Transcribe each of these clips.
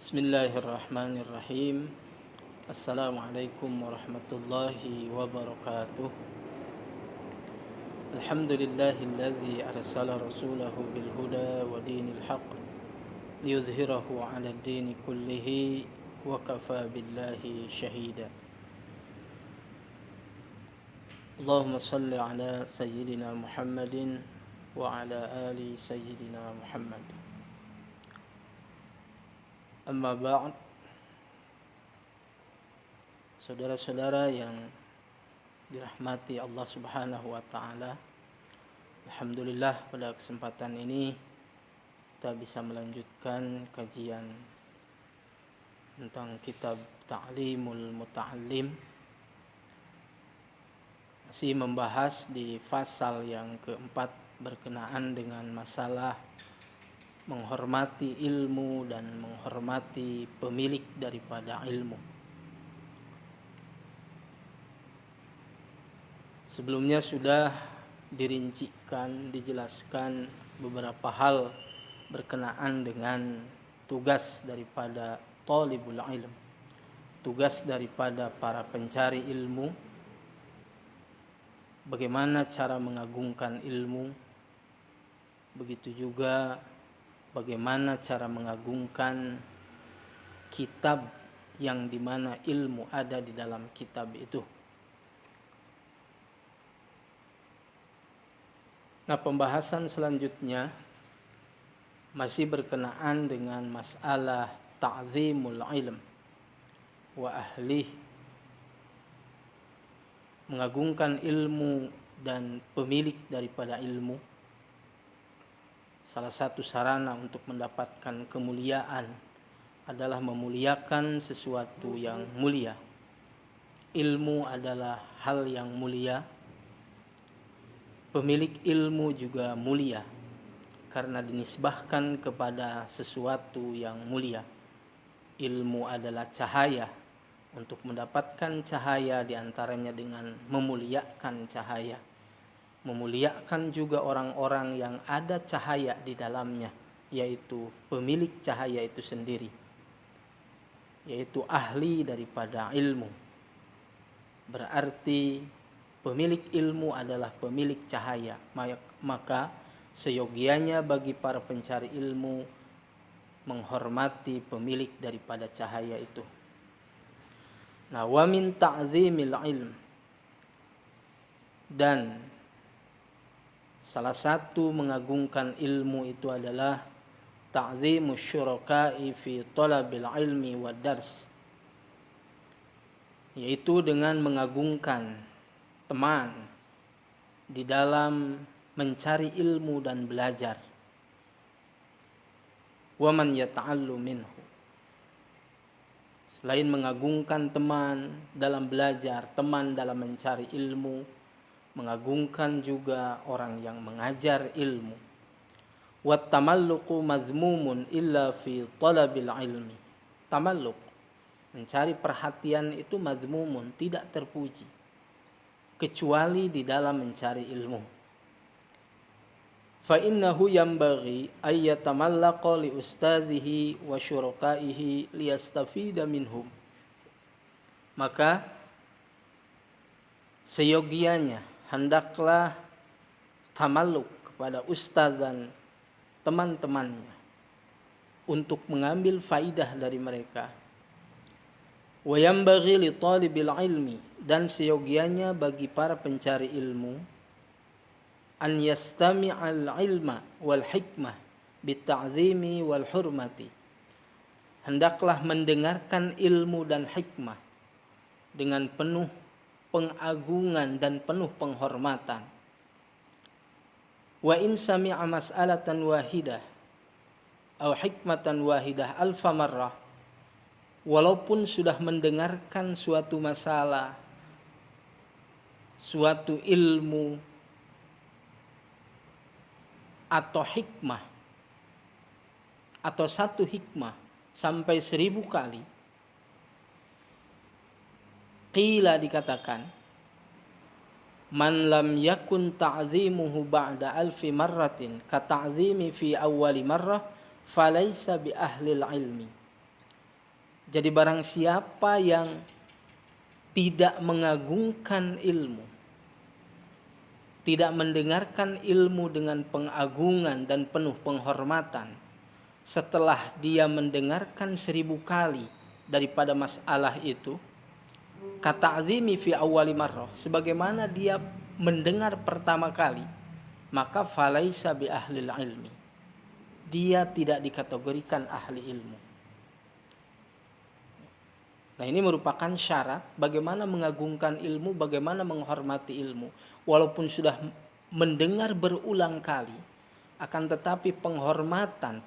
Bismillahirrahmanirrahim. Assalamualaikum warahmatullahi wabarakatuh. Alhamdulillahilladzi arsala rasulahu bil huda wa dinil haqq liyuzhirahu 'ala ad-dini kullihi wa kafa billahi shahida. Allahumma shalli 'ala sayyidina Muhammadin wa 'ala ali sayyidina Muhammad. Amma ba'd. Saudara-saudara yang dirahmati Allah Subhanahu wa taala, alhamdulillah pada kesempatan ini kita bisa melanjutkan kajian tentang kitab Ta'limul Muta'allim. Masih membahas di pasal yang keempat berkenaan dengan masalah menghormati ilmu dan menghormati pemilik daripada ilmu. Sebelumnya sudah dirincikan, dijelaskan beberapa hal berkenaan dengan tugas daripada talibul ilm, tugas daripada para pencari ilmu, bagaimana cara mengagungkan ilmu, begitu juga bagaimana cara mengagungkan kitab yang dimana ilmu ada di dalam kitab itu. Nah, pembahasan selanjutnya masih berkenaan dengan masalah ta'zimul ilm wa ahlih, mengagungkan ilmu dan pemilik daripada ilmu. Salah satu sarana untuk mendapatkan kemuliaan adalah memuliakan sesuatu yang mulia. Ilmu adalah hal yang mulia. Pemilik ilmu juga mulia karena dinisbahkan kepada sesuatu yang mulia. Ilmu adalah cahaya. Untuk mendapatkan cahaya diantaranya dengan memuliakan cahaya. Memuliakan juga orang-orang yang ada cahaya di dalamnya, yaitu pemilik cahaya itu sendiri, yaitu ahli daripada ilmu. Berarti pemilik ilmu adalah pemilik cahaya, maka seyogianya bagi para pencari ilmu menghormati pemilik daripada cahaya itu. Nah, wa min ta'zimil ilm, dan salah satu mengagungkan ilmu itu adalah ta'zimus syuraka'i fi talabil ilmi wad dars, yaitu dengan mengagungkan teman di dalam mencari ilmu dan belajar. Wa man yata'allu minhu, selain mengagungkan teman dalam belajar, teman dalam mencari ilmu, mengagungkan juga orang yang mengajar ilmu. Wat tamalluqu mazmumun illa fi talabil ilmi. Tamalluk, mencari perhatian itu mazmumun, tidak terpuji kecuali di dalam mencari ilmu. Fa innahu yanbaghi ay yatamallaqa li ustadhihi wa syurakaihi liyastafida minhum. Maka seyogianya hendaklah tamalluk kepada ustaz dan teman-temannya untuk mengambil faidah dari mereka. Wa yanbaghi li talibil ilmi, dan seyogianya bagi para pencari ilmu an yastami'al ilma wal hikmah bitta'zimi wal hurmati, hendaklah mendengarkan ilmu dan hikmah dengan penuh pengagungan dan penuh penghormatan. Wa in sami'a mas'alatan wahidah atau hikmatan wahidah alfa marrah, walaupun sudah mendengarkan suatu masalah, suatu ilmu atau hikmah atau satu hikmah sampai 1000 kali, qila dikatakan, man lam yakun ta'zimuhu ba'da alfi marratin ka ta'zimi fi awwali marrah falaysa bi ahlil ilmi. Jadi barang siapa yang tidak mengagungkan ilmu, tidak mendengarkan ilmu dengan pengagungan dan penuh penghormatan, setelah dia mendengarkan 1000 kali daripada masalah itu, kata'zimi fi awwali marrah, sebagaimana dia mendengar pertama kali, maka falaisa bi ahlil ilmi, dia tidak dikategorikan ahli ilmu. Nah, ini merupakan syarat bagaimana mengagungkan ilmu, bagaimana menghormati ilmu. Walaupun sudah mendengar berulang kali, akan tetapi penghormatan,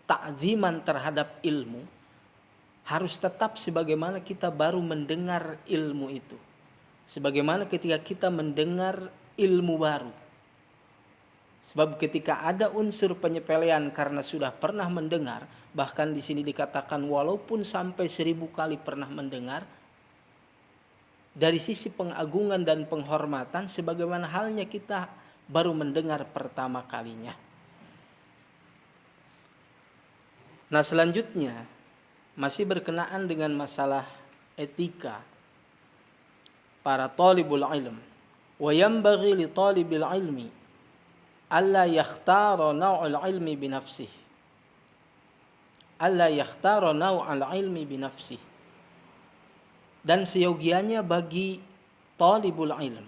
takziman terhadap ilmu harus tetap sebagaimana kita baru mendengar ilmu itu. Sebagaimana ketika kita mendengar ilmu baru. Sebab ketika ada unsur penyepelean karena sudah pernah mendengar, bahkan di sini dikatakan walaupun sampai 1000 kali pernah mendengar, dari sisi pengagungan dan penghormatan sebagaimana halnya kita baru mendengar pertama kalinya. Nah, selanjutnya masih berkenaan dengan masalah etika para talibul ilm. Wa yanbaghi li talibil ilmi alla yakhtara naw'al ilmi binafsih. Alla yakhtara naw'al ilmi binafsih. Dan seyogianya bagi talibul ilm,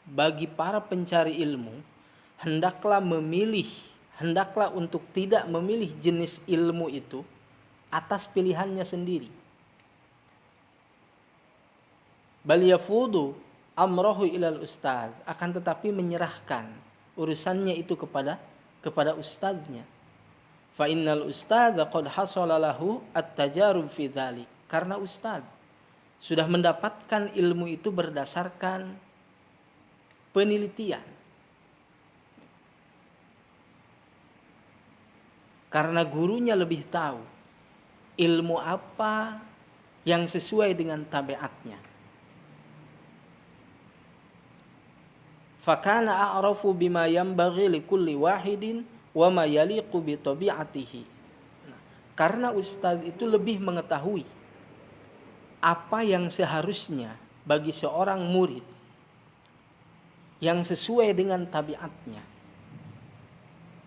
bagi para pencari ilmu, hendaklah untuk tidak memilih jenis ilmu itu atas pilihannya sendiri. Bal yafudu amrahu ilal ustaz, akan tetapi menyerahkan urusannya itu kepada ustaznya. Fa innal ustadza qad hasala lahu at-tajarub fi dzalik, karena ustaz sudah mendapatkan ilmu itu berdasarkan penelitian. Karena gurunya lebih tahu ilmu apa yang sesuai dengan tabiatnya. Fakana a'rafu bima yanbaghi likulli wahidin wa ma yaliqu bi tabi'atihi. Karena ustaz itu lebih mengetahui apa yang seharusnya bagi seorang murid yang sesuai dengan tabiatnya.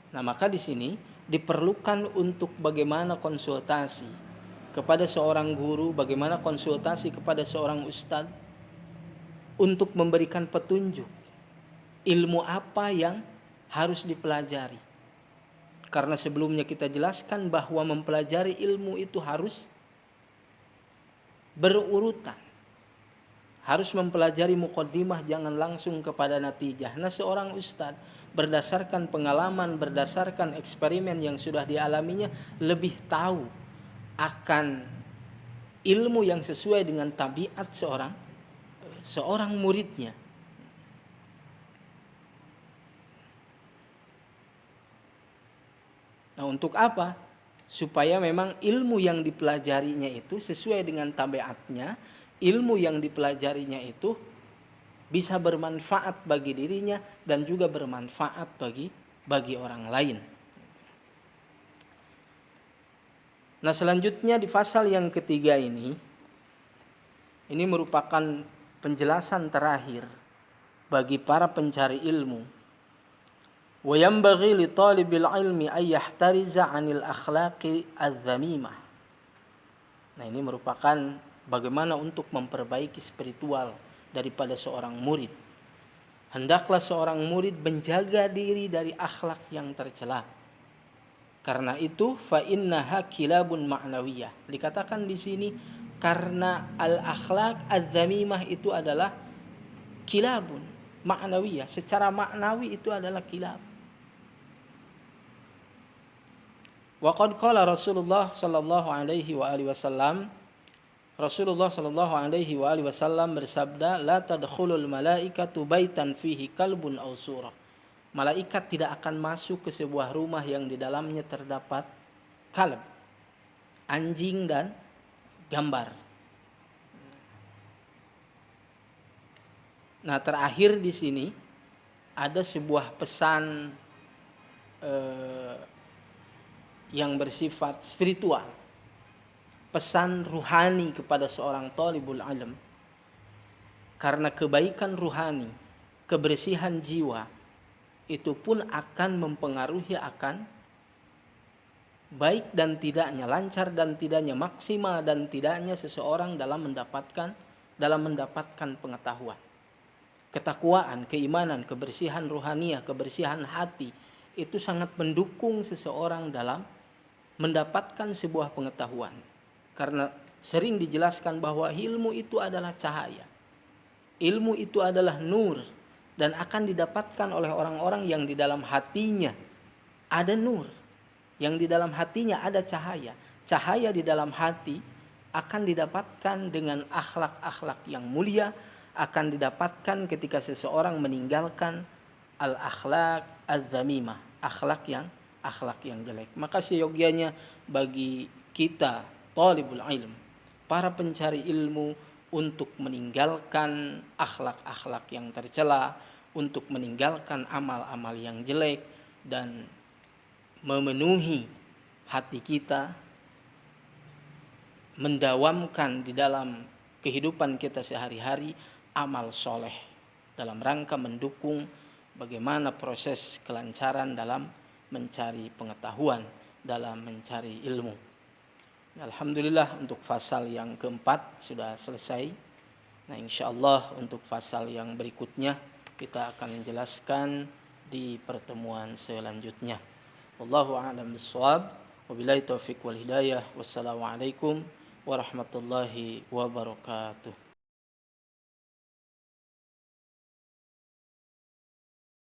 Nah, maka di sini diperlukan untuk bagaimana konsultasi kepada seorang guru, bagaimana konsultasi kepada seorang ustaz untuk memberikan petunjuk ilmu apa yang harus dipelajari. Karena sebelumnya kita jelaskan bahwa mempelajari ilmu itu harus berurutan. Harus mempelajari muqaddimah, jangan langsung kepada natijah. Nah, seorang ustaz berdasarkan pengalaman, berdasarkan eksperimen yang sudah dialaminya, lebih tahu akan ilmu yang sesuai dengan tabiat seorang muridnya. Nah, untuk apa? Supaya memang ilmu yang dipelajarinya itu sesuai dengan tabiatnya, ilmu yang dipelajarinya itu bisa bermanfaat bagi dirinya dan juga bermanfaat bagi orang lain. Nah, selanjutnya di pasal yang ketiga ini merupakan penjelasan terakhir bagi para pencari ilmu. Wa yanbaghi li talibil ilmi ay yahtariza 'anil akhlaqi adz-dzamimah. Nah, ini merupakan bagaimana untuk memperbaiki spiritual daripada seorang murid. Hendaklah seorang murid menjaga diri dari akhlak yang tercela. Karena itu fa innaha kilabun ma'nawiyah. Dikatakan di sini karena al-akhlaq adz-dzamimah itu adalah kilabun ma'nawiyah, secara maknawi itu adalah kilab. Wa qad qala Rasulullah sallallahu alaihi wa alihi wasallam, Rasulullah sallallahu alaihi wa alihi wasallam bersabda, la tadkhulul malaikatu baitan fihi kalbun aw surah. Malaikat tidak akan masuk ke sebuah rumah yang di dalamnya terdapat kalb, anjing dan gambar. Nah, terakhir di sini ada sebuah pesan yang bersifat spiritual. pesan ruhani kepada seorang talibul ilm. Karena kebaikan ruhani, kebersihan jiwa, itu pun akan mempengaruhi akan baik dan tidaknya, lancar dan tidaknya, maksimal dan tidaknya seseorang dalam mendapatkan pengetahuan. Ketakwaan, keimanan, kebersihan ruhaniah, kebersihan hati itu sangat mendukung seseorang dalam mendapatkan sebuah pengetahuan. Karena sering dijelaskan bahwa ilmu itu adalah cahaya. Ilmu itu adalah nur dan akan didapatkan oleh orang-orang yang di dalam hatinya ada nur, yang di dalam hatinya ada cahaya. Cahaya di dalam hati akan didapatkan dengan akhlak-akhlak yang mulia, akan didapatkan ketika seseorang meninggalkan al-akhlak az-zamimah, akhlak yang jelek. Maka seyogianya bagi kita talibul ilm, para pencari ilmu, untuk meninggalkan akhlak-akhlak yang tercela, untuk meninggalkan amal-amal yang jelek, dan memenuhi hati kita, mendawamkan di dalam kehidupan kita sehari-hari amal soleh dalam rangka mendukung bagaimana proses kelancaran dalam mencari pengetahuan, dalam mencari ilmu. Alhamdulillah untuk fasal yang keempat sudah selesai. Nah, insyaallah untuk fasal yang berikutnya kita akan menjelaskan di pertemuan selanjutnya. Wallahu a'lam bishawab. Wabillahi taufiq wal hidayah. Wassalamualaikum warahmatullahi wabarakatuh.